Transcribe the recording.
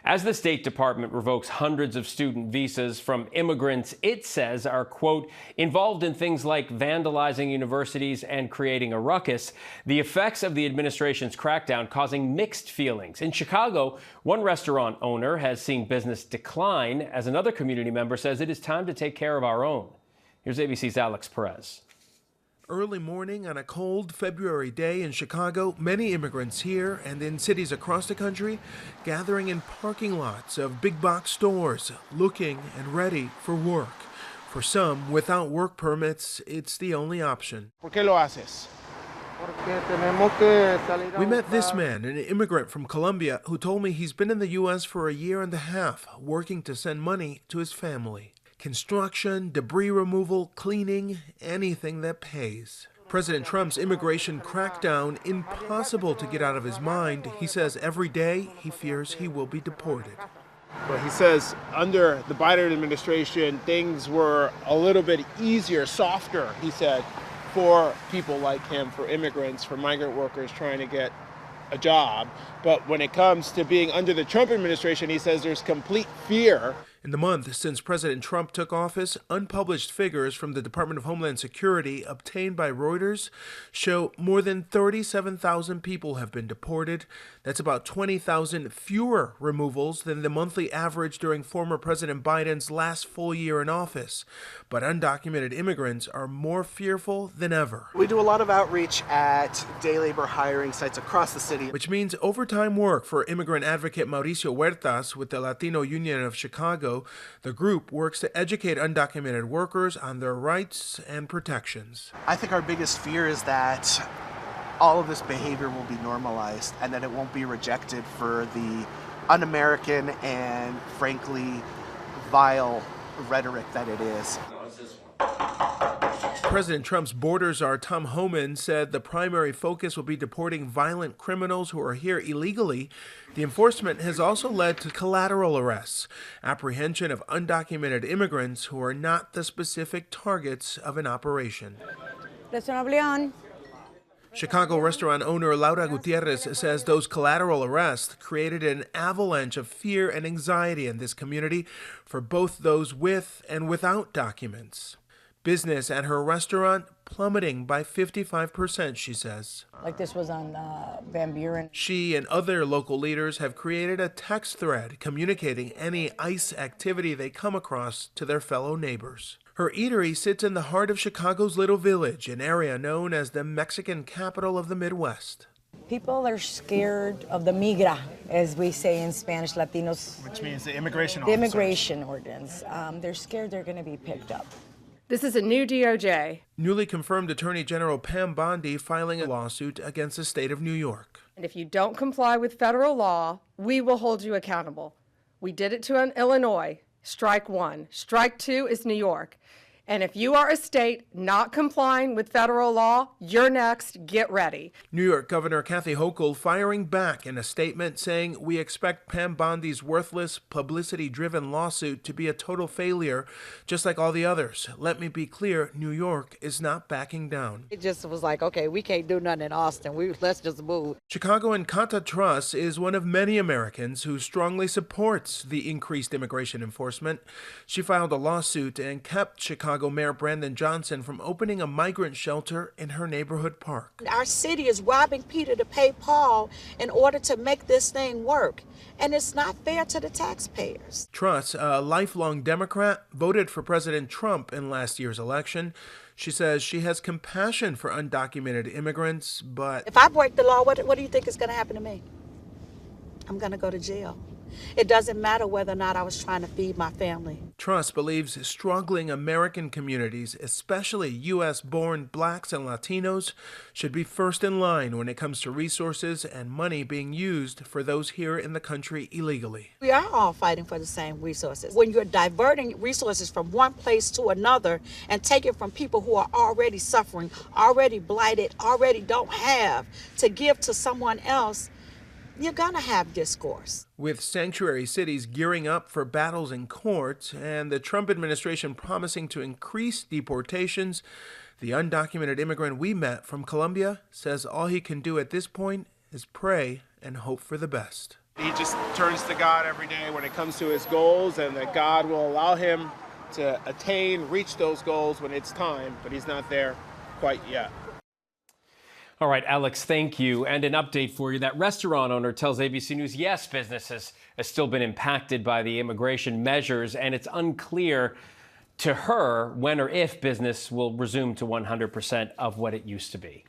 As the State Department revokes hundreds of student visas from immigrants it says are, quote, involved in things like vandalizing universities and creating a ruckus, the effects of the administration's crackdown causing mixed feelings. In Chicago, one restaurant owner has seen business decline as another community member says it is time to take care of our own. Here's ABC's Alex Perez. Early morning on a cold February day in Chicago, many immigrants here and in cities across the country gathering in parking lots of big box stores, looking and ready for work. For some, without work permits, it's the only option. ¿Por qué lo haces? We met this man, an immigrant from Colombia, who told me he's been in the U.S. for a year and a half, working to send money to his family. Construction, debris removal, cleaning, anything that pays. President Trump's immigration crackdown impossible to get out of his mind. He says every day he fears he will be deported. But he says under the Biden administration, things were a little bit easier, softer, he said, for people like him, for immigrants, for migrant workers trying to get a job. But when it comes to being under the Trump administration, he says there's complete fear. In the month since President Trump took office, unpublished figures from the Department of Homeland Security obtained by Reuters show more than 37,000 people have been deported. That's about 20,000 fewer removals than the monthly average during former President Biden's last full year in office. But undocumented immigrants are more fearful than ever. We do a lot of outreach at day labor hiring sites across the city. Which means overtime work for immigrant advocate Mauricio Huertas with the Latino Union of Chicago. The group works to educate undocumented workers on their rights and protections. I think our biggest fear is that all of this behavior will be normalized and that it won't be rejected for the un-American and frankly vile rhetoric that it is. President Trump's border czar Tom Homan said the primary focus will be deporting violent criminals who are here illegally. The enforcement has also led to collateral arrests, apprehension of undocumented immigrants who are not the specific targets of an operation. Chicago restaurant owner Laura Gutierrez says those collateral arrests created an avalanche of fear and anxiety in this community for both those with and without documents. Business at her restaurant plummeting by 55%, she says. Like this was on Van Buren. She and other local leaders have created a text thread communicating any ICE activity they come across to their fellow neighbors. Her eatery sits in the heart of Chicago's Little Village, an area known as the Mexican capital of the Midwest. People are scared of the migra, as we say in Spanish, Latinos. Which means the immigration The immigration ordinance. They're scared they're going to be picked up. This is a new DOJ. Newly confirmed Attorney General Pam Bondi filing a lawsuit against the state of New York. And if you don't comply with federal law, we will hold you accountable. We did it to Illinois. Strike one. Strike two is New York. And if you are a state not complying with federal law, you're next. Get ready. New York Governor Kathy Hochul firing back in a statement saying, "We expect Pam Bondi's worthless, publicity-driven lawsuit to be a total failure, just like all the others. Let me be clear, New York is not backing down." It just was like, okay, we can't do nothing in Austin. Let's just move. Chicago Encanta Trust is one of many Americans who strongly supports the increased immigration enforcement. She filed a lawsuit and kept Chicago Mayor Brandon Johnson from opening a migrant shelter in her neighborhood park. Our city is robbing Peter to pay Paul in order to make this thing work, and it's not fair to the taxpayers. Truss, a lifelong Democrat, voted for President Trump in last year's election. She says she has compassion for undocumented immigrants, but if I break the law, what do you think is going to happen to me? I'm going to go to jail. It doesn't matter whether or not I was trying to feed my family. Truss believes struggling American communities, especially U.S.-born blacks and Latinos, should be first in line when it comes to resources and money being used for those here in the country illegally. We are all fighting for the same resources. When you're diverting resources from one place to another and taking from people who are already suffering, already blighted, already don't have, to give to someone else, you're going to have discourse. With sanctuary cities gearing up for battles in court and the Trump administration promising to increase deportations, the undocumented immigrant we met from Colombia says all he can do at this point is pray and hope for the best. He just turns to God every day when it comes to his goals, and that God will allow him to reach those goals when it's time, but he's not there quite yet. All right, Alex, thank you. And an update for you. That restaurant owner tells ABC News, yes, business has still been impacted by the immigration measures, and it's unclear to her when or if business will resume to 100% of what it used to be.